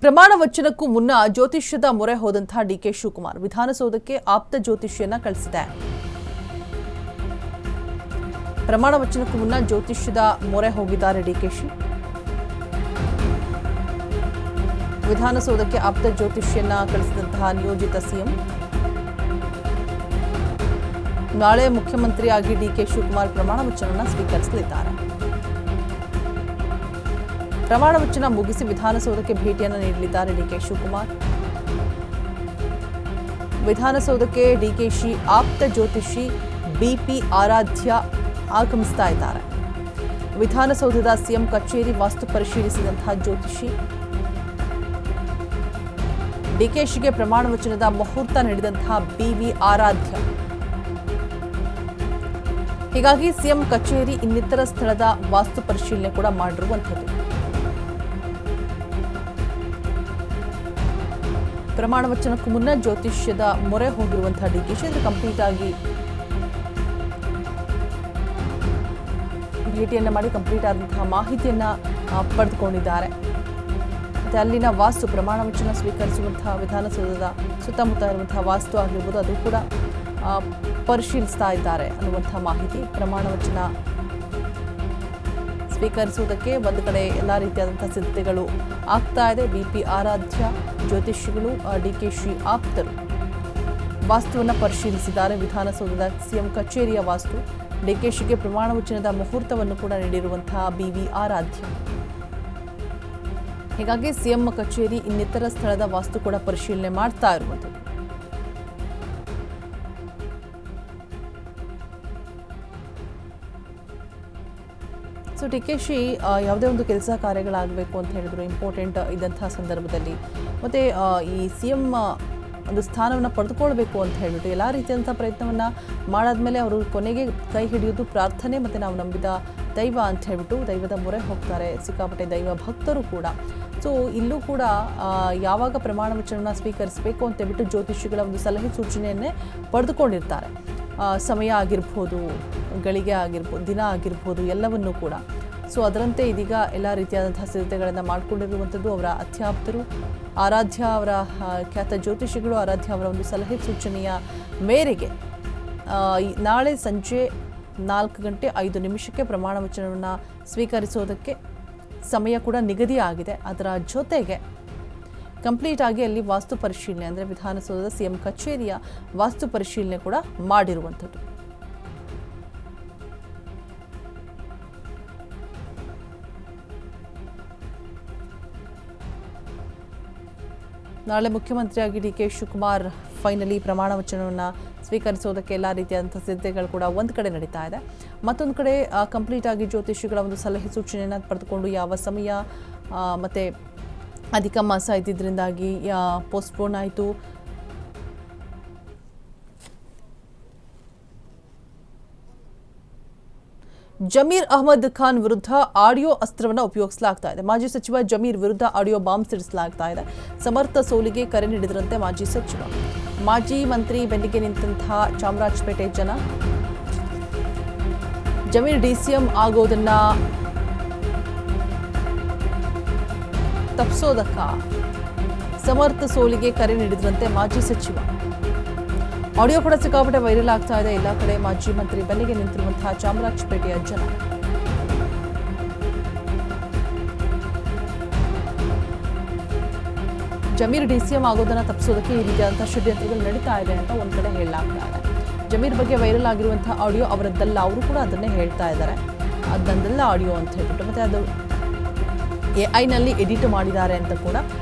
ಪ್ರಮಾಣ ವಚನಕ್ಕೂ ಮುನ್ನ ಜ್ಯೋತಿಷ್ಯದ ಮೊರೆ ಹೋದಂತಹ ಡಿಕೆ ಶಿವಕುಮಾರ್ ವಿಧಾನಸೌಧಕ್ಕೆ ಆಪ್ತ ಜ್ಯೋತಿಷ್ಯನ್ನ ಕಳಿಸಿದೆ. ಪ್ರಮಾಣ ವಚನಕ್ಕೂ ಮುನ್ನ ಜ್ಯೋತಿಷ್ಯದ ಮೊರೆ ಹೋಗಿದ್ದಾರೆ ಡಿಕೆಶಿ. ವಿಧಾನಸೌಧಕ್ಕೆ ಆಪ್ತ ಜ್ಯೋತಿಷ್ಯನ್ನ ಕಳಿಸಿದಂತಹ ನಿಯೋಜಿತ ಸಿಎಂ ನಾಳೆ ಮುಖ್ಯಮಂತ್ರಿಯಾಗಿ ಡಿಕೆ ಶಿವಕುಮಾರ್ ಪ್ರಮಾಣ ವಚನವನ್ನು ಸ್ವೀಕರಿಸಲಿದ್ದಾರೆ. ಪ್ರಮಾಣ ವಚನ ಮುಗಿಸಿ ವಿಧಾನಸೌಧಕ್ಕೆ ಭೇಟಿಯನ್ನು ನೀಡಲಿದ್ದಾರೆ ಡಿಕೆ ಶಿವಕುಮಾರ್. ವಿಧಾನಸೌಧಕ್ಕೆ ಡಿಕೆಶಿ ಆಪ್ತ ಜ್ಯೋತಿಷಿ ಬಿಪಿ ಆರಾಧ್ಯ ಆಗಮಿಸ್ತಾ ಇದ್ದಾರೆ. ವಿಧಾನಸೌಧದ ಸಿಎಂ ಕಚೇರಿ ವಾಸ್ತು ಪರಿಶೀಲಿಸಿದಂತಹ ಜ್ಯೋತಿಷಿ ಡಿಕೆಶಿಗೆ ಪ್ರಮಾಣ ವಚನದ ಮುಹೂರ್ತ ನೀಡಿದಂತಹ ಬಿವಿ ಆರಾಧ್ಯ. ಹೀಗಾಗಿ ಸಿಎಂ ಕಚೇರಿ ಇನ್ನಿತರ ಸ್ಥಳದ ವಾಸ್ತು ಪರಿಶೀಲನೆ ಕೂಡ ಮಾಡಿರುವಂಥದ್ದು. ಪ್ರಮಾಣ ವಚನಕ್ಕೂ ಮುನ್ನ ಜ್ಯೋತಿಷ್ಯದ ಮೊರೆ ಹೋಗಿರುವಂತಹ ಡಿಕೆಶಿ ಅಂದರೆ ಕಂಪ್ಲೀಟ್ ಆಗಿ ಭೇಟಿಯನ್ನು ಮಾಡಿ ಕಂಪ್ಲೀಟ್ ಆದಂತಹ ಮಾಹಿತಿಯನ್ನ ಪಡೆದುಕೊಂಡಿದ್ದಾರೆ. ಮತ್ತೆ ಅಲ್ಲಿನ ವಾಸ್ತು ಪ್ರಮಾಣ ವಚನ ಸ್ವೀಕರಿಸುವಂತಹ ವಿಧಾನಸೌಧದ ಸುತ್ತಮುತ್ತ ಇರುವಂತಹ ವಾಸ್ತು ಆಗಿರ್ಬೋದು ಅದು ಕೂಡ ಪರಿಶೀಲಿಸ್ತಾ ಇದ್ದಾರೆ ಅನ್ನುವಂತಹ ಮಾಹಿತಿ. ಪ್ರಮಾಣ ವಚನ ಸ್ವೀಕರಿಸುವುದಕ್ಕೆ ಒಂದು ಕಡೆ ಎಲ್ಲ ರೀತಿಯಾದಂತಹ ಸಿದ್ಧತೆಗಳು ಆಗ್ತಾ ಇದೆ. ಬಿಪಿ ಆರಾಧ್ಯ ಜ್ಯೋತಿಷಿಗಳು ಡಿಕೆಶಿ ಆಪ್ತರು ವಾಸ್ತುವನ್ನು ಪರಿಶೀಲಿಸಿದ್ದಾರೆ. ವಿಧಾನಸೌಧದ ಸಿಎಂ ಕಚೇರಿಯ ವಾಸ್ತು ಡಿಕೆಶಿಗೆ ಪ್ರಮಾಣ ವಚನದ ಮುಹೂರ್ತವನ್ನು ಕೂಡ ನೀಡಿರುವಂತಹ ಬಿವಿ ಆರಾಧ್ಯ. ಹೀಗಾಗಿ ಸಿಎಂ ಕಚೇರಿ ಇನ್ನಿತರ ಸ್ಥಳದ ವಾಸ್ತು ಕೂಡ ಪರಿಶೀಲನೆ ಮಾಡ್ತಾ ಇರುವಂಥದ್ದು. ಸೊ ಡಿಕೆಶಿ ಯಾವುದೇ ಒಂದು ಕೆಲಸ ಕಾರ್ಯಗಳಾಗಬೇಕು ಅಂತ ಹೇಳಿದ್ರು ಇಂಪಾರ್ಟೆಂಟ್ ಇದ್ದಂತಹ ಸಂದರ್ಭದಲ್ಲಿ ಮತ್ತೆ ಈ ಸಿಎಂ ಒಂದು ಸ್ಥಾನವನ್ನು ಪಡೆದುಕೊಳ್ಬೇಕು ಅಂತ ಹೇಳ್ಬಿಟ್ಟು ಎಲ್ಲ ರೀತಿಯಾದಂಥ ಪ್ರಯತ್ನವನ್ನು ಮಾಡಾದ್ಮೇಲೆ ಅವರು ಕೊನೆಗೆ ಕೈ ಹಿಡಿಯೋದು ಪ್ರಾರ್ಥನೆ ಮತ್ತು ನಾವು ನಂಬಿದ ದೈವ ಅಂತ ಹೇಳ್ಬಿಟ್ಟು ದೈವದ ಮೊರೆ ಹೋಗ್ತಾರೆ. ಸಿಕ್ಕಾಪಟ್ಟೆ ದೈವ ಭಕ್ತರು ಕೂಡ. ಸೊ ಇಲ್ಲೂ ಕೂಡ ಯಾವಾಗ ಪ್ರಮಾಣ ವಚನವನ್ನು ಸ್ವೀಕರಿಸಬೇಕು ಅಂತ ಹೇಳ್ಬಿಟ್ಟು ಜ್ಯೋತಿಷಿಗಳ ಒಂದು ಸಲಹೆ ಸೂಚನೆಯನ್ನೇ ಪಡೆದುಕೊಂಡಿರ್ತಾರೆ. ಸಮಯ ಆಗಿರ್ಬೋದು, ಗಳಿಗೆ ಆಗಿರ್ಬೋದು, ದಿನ ಆಗಿರ್ಬೋದು, ಎಲ್ಲವನ್ನೂ ಕೂಡ. ಸೊ ಅದರಂತೆ ಇದೀಗ ಎಲ್ಲ ರೀತಿಯಾದಂತಹ ಸಿದ್ಧತೆಗಳನ್ನು ಮಾಡಿಕೊಂಡಿರುವಂಥದ್ದು ಅವರ ಅತ್ಯಾಪ್ತರು ಆರಾಧ್ಯ ಅವರ ಖ್ಯಾತ ಜ್ಯೋತಿಷಿಗಳು ಆರಾಧ್ಯ ಅವರ ಒಂದು ಸಲಹೆ ಸೂಚನೆಯ ಮೇರೆಗೆ ನಾಳೆ ಸಂಜೆ 4:05 ಪ್ರಮಾಣ ವಚನವನ್ನು ಸ್ವೀಕರಿಸೋದಕ್ಕೆ ಸಮಯ ಕೂಡ ನಿಗದಿ ಆಗಿದೆ. ಅದರ ಜೊತೆಗೆ ಕಂಪ್ಲೀಟ್ ಆಗಿ ಅಲ್ಲಿ ವಾಸ್ತು ಪರಿಶೀಲನೆ ಅಂದರೆ ವಿಧಾನಸೌಧದ ಸಿಎಂ ಕಚೇರಿಯ ವಾಸ್ತು ಪರಿಶೀಲನೆ ಕೂಡ ಮಾಡಿರುವಂಥದ್ದು. ನಾಳೆ ಮುಖ್ಯಮಂತ್ರಿಯಾಗಿ ಡಿಕೆ ಶಿವಕುಮಾರ್ ಫೈನಲಿ ಪ್ರಮಾಣ ವಚನವನ್ನು ಸ್ವೀಕರಿಸೋದಕ್ಕೆ ಎಲ್ಲ ರೀತಿಯಾದಂಥ ಸಿದ್ಧತೆಗಳು ಕೂಡ ಒಂದು ಕಡೆ ನಡೀತಾ ಇದೆ. ಮತ್ತೊಂದು ಕಡೆ ಕಂಪ್ಲೀಟ್ ಆಗಿ ಜ್ಯೋತಿಷಿಗಳ ಒಂದು ಸಲಹೆ ಸೂಚನೆಯನ್ನು ಪಡೆದುಕೊಂಡು ಯಾವ ಸಮಯ ಮತ್ತು ಅಧಿಕ ಮಾಸ ಇದ್ದಿದ್ದರಿಂದಾಗಿ ಪೋಸ್ಟ್ಪೋನ್ ಆಯಿತು. ಜಮೀರ್ ಅಹಮದ್ ಖಾನ್ ವಿರುದ್ಧ ಆಡಿಯೋ ಅಸ್ತ್ರವನ್ನು ಉಪಯೋಗಿಸಲಾಗ್ತಾ ಇದೆ. ಮಾಜಿ ಸಚಿವ ಜಮೀರ್ ವಿರುದ್ಧ ಆಡಿಯೋ ಬಾಂಬ್ ಸಿಡಿಸಲಾಗ್ತಾ ಇದೆ. ಸಮರ್ಥ ಸೋಲಿಗೆ ಕರೆ ನೀಡಿದರಂತೆ ಮಾಜಿ ಸಚಿವ. ಮಾಜಿ ಮಂತ್ರಿ ಬೆನ್ನಿಗೆ ನಿಂತಹ ಚಾಮರಾಜಪೇಟೆ ಜನ ಜಮೀರ್ ಡಿಸಿಎಂ ಆಗೋದನ್ನ ತಪ್ಪಿಸೋದಕ್ಕ ಸಮರ್ಥ ಸೋಲಿಗೆ ಕರೆ ನೀಡಿದ್ರಂತೆ ಮಾಜಿ ಸಚಿವ. ಆಡಿಯೋ ಕೂಡ ಸಿಕ್ಕಾಪಟ್ಟೆ ವೈರಲ್ ಆಗ್ತಾ ಇದೆ. ಎಲ್ಲ ಕಡೆ ಮಾಜಿ ಮಂತ್ರಿ ಬೆನ್ನಿಗೆ ನಿಂತಿರುವಂತಹ ಚಾಮರಾಜಪೇಟೆಯ ಜನ. ಜಮೀರ್ ಡಿಸಿಎಂ ಆಗೋದನ್ನ ತಪ್ಪಿಸೋದಕ್ಕೆ ಈ ರೀತಿಯಾದಂತಹ ಷಡ್ಯಂತ್ರಗಳು ನಡೀತಾ ಇದೆ ಅಂತ ಒಂದ್ ಕಡೆ ಹೇಳಲಾಗ್ತಾ ಇದೆ. ಜಮೀರ್ ಬಗ್ಗೆ ವೈರಲ್ ಆಗಿರುವಂತಹ ಆಡಿಯೋ ಅವರದ್ದಲ್ಲ, ಅವರು ಕೂಡ ಅದನ್ನೇ ಹೇಳ್ತಾ ಇದ್ದಾರೆ. ಅದನ್ನೆಲ್ಲ ಆಡಿಯೋ ಅಂತ ಹೇಳ್ಬಿಟ್ಟು ಮತ್ತೆ ಅದು AI-ನಲ್ಲಿ ಎಡಿಟ್ ಮಾಡಿದ್ದಾರೆ ಅಂತ ಕೂಡ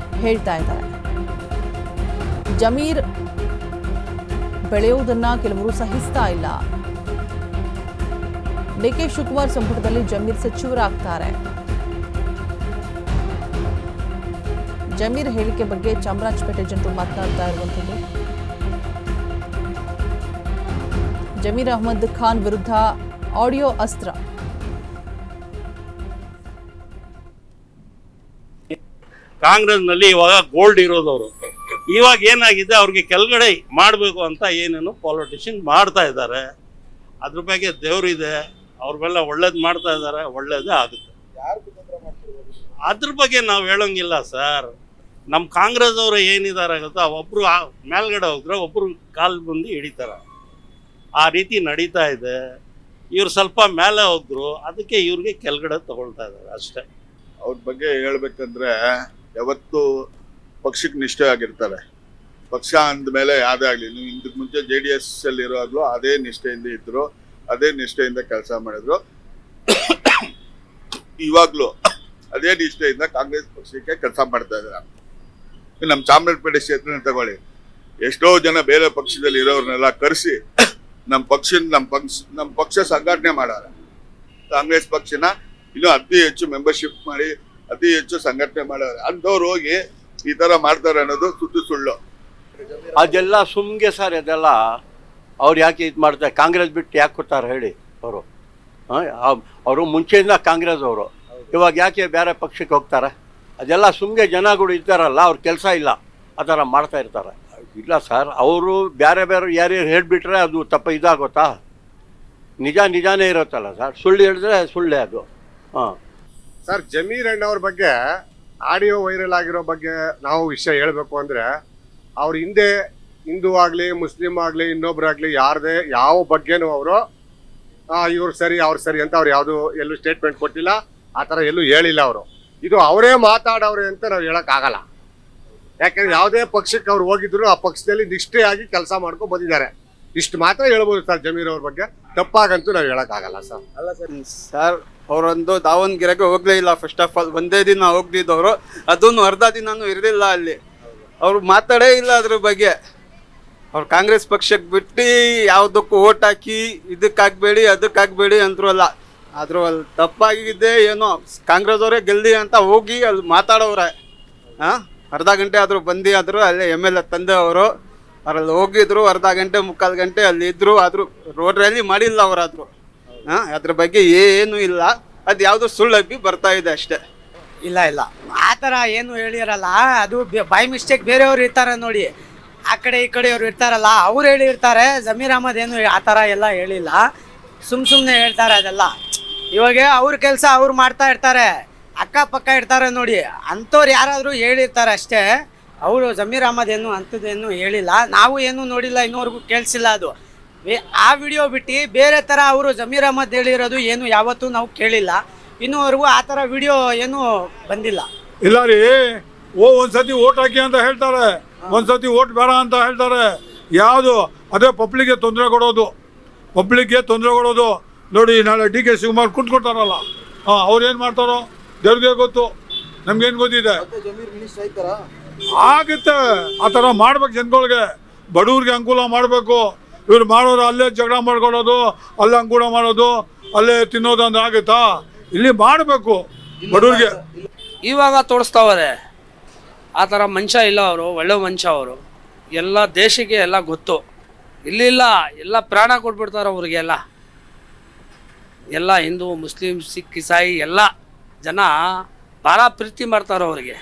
ಹೇಳ್ತಾ ಇದ್ದಾರೆ. ಜಮೀರ್ ಬೆಳೆಯುವುದನ್ನ ಕೆಲವರು ಸಹಿಸ್ತಾ ಇಲ್ಲ. ಡಿಕೆ ಶಿವಕುಮಾರ್ ಸಂಪುಟದಲ್ಲಿ ಜಮೀರ್ ಸಚಿವರಾಗ್ತಾರೆ. ಜಮೀರ್ ಹೇಳಿಕೆ ಬಗ್ಗೆ ಚಾಮರಾಜಪೇಟೆ ಜನರು ಮಾತನಾಡ್ತಾ ಇರುವಂಥದ್ದು. ಜಮೀರ್ ಅಹಮದ್ ಖಾನ್ ವಿರುದ್ಧ ಆಡಿಯೋ ಅಸ್ತ್ರ. ಕಾಂಗ್ರೆಸ್ನಲ್ಲಿ ಇವಾಗ ಗೋಲ್ಡ್ ಇರೋದವರು ಇವಾಗ ಏನಾಗಿದೆ ಅವ್ರಿಗೆ ಕೆಳಗಡೆ ಮಾಡಬೇಕು ಅಂತ ಏನೇನು ಪಾಲಿಟಿಷಿಯನ್ ಮಾಡ್ತಾ ಇದ್ದಾರೆ. ಅದ್ರ ಬಗ್ಗೆ ದೇವ್ರಿದೆ, ಅವ್ರಿಗೆಲ್ಲ ಒಳ್ಳೇದು ಮಾಡ್ತಾ ಇದ್ದಾರೆ, ಒಳ್ಳೇದೇ ಆಗುತ್ತೆ. ಅದ್ರ ಬಗ್ಗೆ ನಾವು ಹೇಳೋಂಗಿಲ್ಲ ಸರ್. ನಮ್ಮ ಕಾಂಗ್ರೆಸ್ ಅವರು ಏನಿದ್ದಾರೆ ಗೊತ್ತಾ, ಒಬ್ಬರು ಮೇಲ್ಗಡೆ ಹೋದ್ರೆ ಒಬ್ಬರು ಕಾಲು ಬಂದು ಹಿಡಿತಾರೆ, ಆ ರೀತಿ ನಡೀತಾ ಇದೆ. ಇವ್ರು ಸ್ವಲ್ಪ ಮೇಲೆ ಹೋದ್ರು, ಅದಕ್ಕೆ ಇವ್ರಿಗೆ ಕೆಳಗಡೆ ತಗೊಳ್ತಾ ಇದ್ದಾರೆ ಅಷ್ಟೇ. ಅವ್ರ ಬಗ್ಗೆ ಹೇಳ್ಬೇಕಂದ್ರೆ ಯಾವತ್ತು ಪಕ್ಷಕ್ಕೆ ನಿಷ್ಠೆ ಆಗಿರ್ತಾರೆ. ಪಕ್ಷ ಅಂದಮೇಲೆ ಯಾವುದೇ ಆಗಲಿ, ನೀವು ಇದಕ್ಕೆ ಮುಂಚೆ JDS ಅಲ್ಲಿ ಇರುವಾಗಲೂ ಅದೇ ನಿಷ್ಠೆಯಿಂದ ಇದ್ರು, ಅದೇ ನಿಷ್ಠೆಯಿಂದ ಕೆಲಸ ಮಾಡಿದ್ರು. ಇವಾಗಲೂ ಅದೇ ನಿಷ್ಠೆಯಿಂದ ಕಾಂಗ್ರೆಸ್ ಪಕ್ಷಕ್ಕೆ ಕೆಲಸ ಮಾಡ್ತಾ ಇದ್ದಾರೆ. ನಮ್ಮ ಚಾಮರಾಜಪೇಟೆ ಕ್ಷೇತ್ರ ತಗೊಳ್ಳಿ, ಎಷ್ಟೋ ಜನ ಬೇರೆ ಪಕ್ಷದಲ್ಲಿ ಇರೋರ್ನೆಲ್ಲ ಕರೆಸಿ ನಮ್ಮ ಪಕ್ಷ ಸಂಘಟನೆ ಮಾಡಾರ. ಕಾಂಗ್ರೆಸ್ ಪಕ್ಷನ ಇನ್ನೂ ಅತಿ ಹೆಚ್ಚು ಮೆಂಬರ್ಶಿಪ್ ಮಾಡಿ ಅತಿ ಹೆಚ್ಚು ಸಂಘಟನೆ ಮಾಡಾರ. ಅಂಥವ್ರು ಹೋಗಿ ಈ ತರ ಮಾಡ್ತಾರೆ ಅನ್ನೋದು ಸುಳ್ಳು. ಅದೆಲ್ಲ ಸುಮ್ಗೆ ಸರ್. ಅದೆಲ್ಲ ಅವ್ರು ಯಾಕೆ ಇದು ಮಾಡ್ತಾರೆ? ಕಾಂಗ್ರೆಸ್ ಬಿಟ್ಟು ಯಾಕೆ ಕೊಡ್ತಾರೆ ಹೇಳಿ? ಅವರು ಮುಂಚೆಯಿಂದ ಕಾಂಗ್ರೆಸ್ ಅವರು, ಇವಾಗ ಯಾಕೆ ಬೇರೆ ಪಕ್ಷಕ್ಕೆ ಹೋಗ್ತಾರೆ? ಅದೆಲ್ಲ ಸುಮ್ಗೆ ಜನಗಳು ಇರ್ತಾರಲ್ಲ, ಅವ್ರ ಕೆಲಸ ಇಲ್ಲ, ಆ ಥರ ಮಾಡ್ತಾ ಇರ್ತಾರೆ. ಇಲ್ಲ ಸರ್, ಅವರು ಬೇರೆ ಯಾರ್ಯಾರು ಹೇಳಿಬಿಟ್ರೆ ಅದು ಇದಾಗುತ್ತಾ? ನಿಜಾನೇ ಇರುತ್ತಲ್ಲ ಸರ್. ಸುಳ್ಳು ಹೇಳಿದ್ರೆ ಸುಳ್ಳೇ ಅದು. ಹಾಂ ಸರ್, ಜಮೀರ್ ಅಣ್ಣವ್ರ ಬಗ್ಗೆ ಆಡಿಯೋ ವೈರಲ್ ಆಗಿರೋ ಬಗ್ಗೆ ನಾವು ವಿಷಯ ಹೇಳಬೇಕು ಅಂದರೆ, ಅವ್ರ ಹಿಂದೆ ಹಿಂದೂ ಆಗಲಿ ಮುಸ್ಲಿಂ ಆಗಲಿ ಇನ್ನೊಬ್ರಾಗಲಿ ಯಾರದೇ ಯಾವ ಬಗ್ಗೆನೂ ಅವರು ಇವ್ರು ಸರಿ ಅವ್ರು ಸರಿ ಅಂತ ಅವ್ರು ಯಾವುದು ಎಲ್ಲೂ ಸ್ಟೇಟ್ಮೆಂಟ್ ಕೊಟ್ಟಿಲ್ಲ, ಆ ಥರ ಎಲ್ಲೂ ಹೇಳಿಲ್ಲ ಅವರು. ಇದು ಅವರೇ ಮಾತಾಡೋರೆ ಅಂತ ನಾವು ಹೇಳೋಕ್ಕಾಗಲ್ಲ. ಯಾಕಂದ್ರೆ ಯಾವುದೇ ಪಕ್ಷಕ್ಕೆ ಅವ್ರು ಹೋಗಿದ್ರು ಆ ಪಕ್ಷದಲ್ಲಿ ನಿಷ್ಠೆಯಾಗಿ ಕೆಲಸ ಮಾಡ್ಕೊಂಡು ಬಂದಿದ್ದಾರೆ. ಇಷ್ಟು ಮಾತ್ರ ಹೇಳ್ಬೋದು ಸರ್ ಜಮೀರ್ ಅವ್ರ ಬಗ್ಗೆ. ತಪ್ಪಾಗಂತೂ ನಾವು ಹೇಳೋಕ್ಕಾಗಲ್ಲ ಸರ್. ಅಲ್ಲ ಸರ್, ಅವರೊಂದು ದಾವಣಗೆರೆಗೆ ಹೋಗಲೇ ಇಲ್ಲ. ಫಸ್ಟ್ ಆಫ್ ಆಲ್ ಒಂದೇ ದಿನ ಹೋಗ್ದಿದ್ದವರು, ಅದನ್ನು ಅರ್ಧ ದಿನನೂ ಇರಲಿಲ್ಲ ಅಲ್ಲಿ. ಅವರು ಮಾತಾಡೇ ಇಲ್ಲ ಅದ್ರ ಬಗ್ಗೆ. ಅವ್ರು ಕಾಂಗ್ರೆಸ್ ಪಕ್ಷಕ್ಕೆ ಬಿಟ್ಟು ಯಾವುದಕ್ಕೂ ಓಟ್ ಹಾಕಿ ಇದಕ್ಕಾಗಬೇಡಿ ಅದಕ್ಕಾಗಬೇಡಿ ಅಂದ್ರಲ್ಲ. ಆದರೂ ಅಲ್ಲಿ ತಪ್ಪಾಗಿದೆ ಏನೋ. ಕಾಂಗ್ರೆಸ್ ಅವರೇ ಗೆಲ್ಲಿ ಅಂತ ಹೋಗಿ ಅಲ್ಲಿ ಮಾತಾಡೋರೆ. ಅರ್ಧ ಗಂಟೆ ಆದರೂ ಆದರೂ ಅಲ್ಲೇ MLA ತಂದೆ ಅವರು ಅವರಲ್ಲಿ ಹೋಗಿದ್ರು. ಅರ್ಧ ಗಂಟೆ ಮುಕ್ಕಾಲು ಗಂಟೆ ಅಲ್ಲಿ ಇದ್ರು. ಆದರೂ ರೋಡ್ ರ್ಯಾಲಿ ಮಾಡಿಲ್ಲ ಅವರಾದ್ರು. ಅದ್ರ ಬಗ್ಗೆ ಏನೂ ಇಲ್ಲ. ಅದು ಯಾವುದೋ ಸುಳ್ಳಬ್ಬಿ ಬರ್ತಾ ಇದೆ ಅಷ್ಟೇ. ಇಲ್ಲ ಆ ಥರ ಏನು ಹೇಳಿರಲ್ಲ. ಅದು ಬೈ ಮಿಸ್ಟೇಕ್ ಬೇರೆಯವ್ರು ಇರ್ತಾರೆ ನೋಡಿ, ಆ ಕಡೆ ಈ ಕಡೆಯವ್ರು ಇರ್ತಾರಲ್ಲ, ಅವ್ರು ಹೇಳಿರ್ತಾರೆ. ಜಮೀರ್ ಅಹಮದ್ ಏನು ಆ ಥರ ಎಲ್ಲ ಹೇಳಿಲ್ಲ, ಸುಮ್ಮನೆ ಹೇಳ್ತಾರೆ ಅದೆಲ್ಲ. ಇವಾಗ ಅವ್ರ ಕೆಲಸ ಅವ್ರು ಮಾಡ್ತಾ ಇರ್ತಾರೆ, ಅಕ್ಕಪಕ್ಕ ಇರ್ತಾರೆ ನೋಡಿ, ಅಂಥವ್ರು ಯಾರಾದರೂ ಹೇಳಿರ್ತಾರೆ ಅಷ್ಟೇ. ಅವರು ಜಮೀರ್ ಅಹಮದ್ ಏನು ಅಂಥದ್ದೇನು ಹೇಳಿಲ್ಲ. ನಾವು ಏನೂ ನೋಡಿಲ್ಲ, ಇನ್ನೂವರೆಗೂ ಕೇಳಿಸಿಲ್ಲ. ಅದು ಆ ವಿಡಿಯೋ ಬಿಟ್ಟು ಬೇರೆ ಥರ ಅವರು ಜಮೀರ್ ಅಹಮದ್ ಹೇಳಿರೋದು ಏನು ಯಾವತ್ತೂ ನಾವು ಕೇಳಿಲ್ಲ. ಇನ್ನೂವರೆಗೂ ಆ ಥರ ವಿಡಿಯೋ ಏನೂ ಬಂದಿಲ್ಲ. ಇಲ್ಲ ರೀ, ಒಂದ್ಸತಿ ಓಟ್ ಹಾಕಿ ಅಂತ ಹೇಳ್ತಾರೆ, ಒಂದ್ಸತಿ ಓಟ್ ಬೇಡ ಅಂತ ಹೇಳ್ತಾರೆ. ಯಾವುದು ಅದೇ ಪಬ್ಲಿಕ್ಗೆ ತೊಂದರೆ ಕೊಡೋದು. ನೋಡಿ, ನಾಳೆ DK ಶಿವಕುಮಾರ್ ಕುಂತ್ಕೊಳ್ತಾರಲ್ಲ, ಅವ್ರೇನು ಮಾಡ್ತಾರೋ ದೇವ್ರಿಗೆ ಗೊತ್ತು, ನಮ್ಗೇನು ಗೊತ್ತಿದೆ. ಆಗುತ್ತೆ, ಆ ಥರ ಮಾಡ್ಬೇಕು. ಜನಗಳಿಗೆ ಬಡವ್ರಿಗೆ ಅನುಕೂಲ ಮಾಡಬೇಕು. ಇವ್ರು ಮಾಡೋರು ಅಲ್ಲೇ ಜಗಳ ಮಾಡ್ಕೊಳ್ಳೋದು, ಅಲ್ಲೇ ಅಂಕೂಡ ಮಾಡೋದು, ಅಲ್ಲೇ ತಿನ್ನೋದು ಅಂತ ಆಗುತ್ತಾ? ಇಲ್ಲಿ ಮಾಡಬೇಕು ಬಡವ್ರಿಗೆ. ಇವಾಗ ತೋರಿಸ್ತಾವ್ರೆ ಆ ಥರ ಮನುಷ್ಯ ಇಲ್ಲ. ಅವರು ಒಳ್ಳೆ ಮನುಷ್ಯ. ಅವರು ಎಲ್ಲ ದೇಶಕ್ಕೆ ಎಲ್ಲ ಗೊತ್ತು. ಇಲ್ಲಿಲ್ಲ, ಎಲ್ಲ ಪ್ರಾಣ ಕೊಟ್ಬಿಡ್ತಾರೆ ಅವ್ರಿಗೆಲ್ಲ. ಎಲ್ಲ ಹಿಂದೂ ಮುಸ್ಲಿಂ ಸಿಖ್ ಇಸಾಯಿ ಎಲ್ಲ ಜನ ಭಾಳ ಪ್ರೀತಿ ಮಾಡ್ತಾರೆ ಅವ್ರಿಗೆ.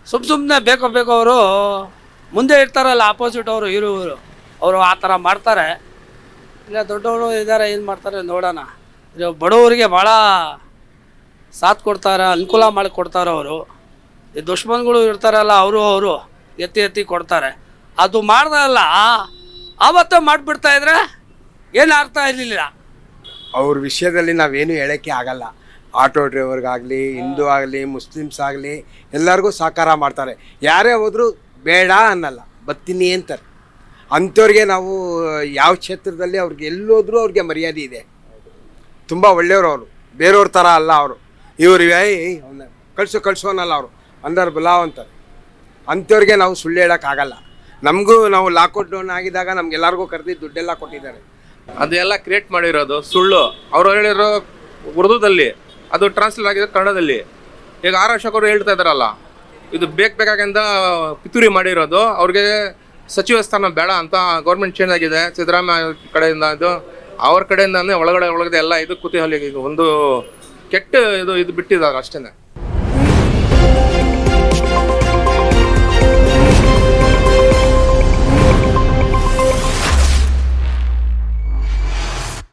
ಸುಮ್ಮನೆ ಬೇಕೋ ಅವರು ಮುಂದೆ ಇರ್ತಾರಲ್ಲ ಆಪೋಸಿಟ್ ಅವರು ಇವರು ಅವರು ಆ ಥರ ಮಾಡ್ತಾರೆ. ಇಲ್ಲ ದೊಡ್ಡವರು ಇದ್ದಾರೆ, ಏನು ಮಾಡ್ತಾರೆ ನೋಡೋಣ. ಬಡವರಿಗೆ ಭಾಳ ಸಾಥ್ ಕೊಡ್ತಾರೆ, ಅನುಕೂಲ ಮಾಡಿಕೊಡ್ತಾರೆ ಅವರು. ಈ ದುಶ್ಮನ್ಗಳು ಇರ್ತಾರಲ್ಲ, ಅವರು ಎತ್ತಿ ಕೊಡ್ತಾರೆ. ಅದು ಮಾಡ್ದಲ್ಲ ಆವತ್ತೇ ಮಾಡಿಬಿಡ್ತಾ ಇದ್ರೆ ಏನು ಅರ್ಥ ಇರಲಿಲ್ಲ. ಅವ್ರ ವಿಷಯದಲ್ಲಿ ನಾವೇನು ಹೇಳೋಕ್ಕೆ ಆಗಲ್ಲ. ಆಟೋ ಡ್ರೈವರ್ಗಾಗಲಿ ಹಿಂದೂ ಆಗಲಿ ಮುಸ್ಲಿಮ್ಸ್ ಆಗಲಿ ಎಲ್ಲರಿಗೂ ಸಹಕಾರ ಮಾಡ್ತಾರೆ. ಯಾರೇ ಹೋದರೂ ಬೇಡ ಅನ್ನಲ್ಲ, ಬರ್ತೀನಿ ಅಂತಾರೆ. ಅಂಥವ್ರಿಗೆ ನಾವು ಯಾವ ಕ್ಷೇತ್ರದಲ್ಲಿ ಅವ್ರಿಗೆ ಎಲ್ಲೋದ್ರೂ ಅವ್ರಿಗೆ ಮರ್ಯಾದೆ ಇದೆ. ತುಂಬ ಒಳ್ಳೆಯವರು ಅವರು, ಬೇರೆಯವ್ರ ಥರ ಅಲ್ಲ ಅವರು. ಇವ್ರು ಅವನ್ನ ಕಳಿಸು ಅನ್ನಲ್ಲ ಅವರು, ಅಂದರ್ ಬಲಾವ್ ಅಂತಾರೆ. ಅಂಥವ್ರಿಗೆ ನಾವು ಸುಳ್ಳು ಹೇಳೋಕ್ಕಾಗಲ್ಲ. ನಮಗೂ ನಾವು ಲಾಕೌಟ್ ಡೌನ್ ಆಗಿದಾಗ ನಮ್ಗೆಲ್ಲರಿಗೂ ಕರೆದಿದ್ದು ದುಡ್ಡೆಲ್ಲ ಕೊಟ್ಟಿದ್ದಾರೆ. ಅದೆಲ್ಲ ಕ್ರಿಯೇಟ್ ಮಾಡಿರೋದು ಸುಳ್ಳು. ಅವರು ಹೇಳಿರೋ ಉರ್ದುದಲ್ಲಿ, ಅದು ಟ್ರಾನ್ಸ್ಲೇಟ್ ಆಗಿದೆ ಕನ್ನಡದಲ್ಲಿ. ಈಗ ಆರ್ ಅಶೋಕ್ ಹೇಳ್ತಾ ಇದ್ದಾರಲ್ಲ, ಇದು ಬೇಕಾಗಿಂದ ಪಿತೂರಿ ಮಾಡಿರೋದು. ಅವ್ರಿಗೆ ಸಚಿವ ಸ್ಥಾನ ಬೇಡ ಅಂತ ಗೌರ್ಮೆಂಟ್ ಚೇಂಜ್ ಆಗಿದೆ ಸಿದ್ದರಾಮಯ್ಯ ಕಡೆಯಿಂದ. ಇದು ಅವ್ರ ಕಡೆಯಿಂದಾನೇ ಒಳಗಡೆ ಎಲ್ಲ ಇದು ಕುತೂಹಲ, ಒಂದು ಕೆಟ್ಟ ಇದು ಬಿಟ್ಟಿದ್ದಾರೆ ಅಷ್ಟೇ.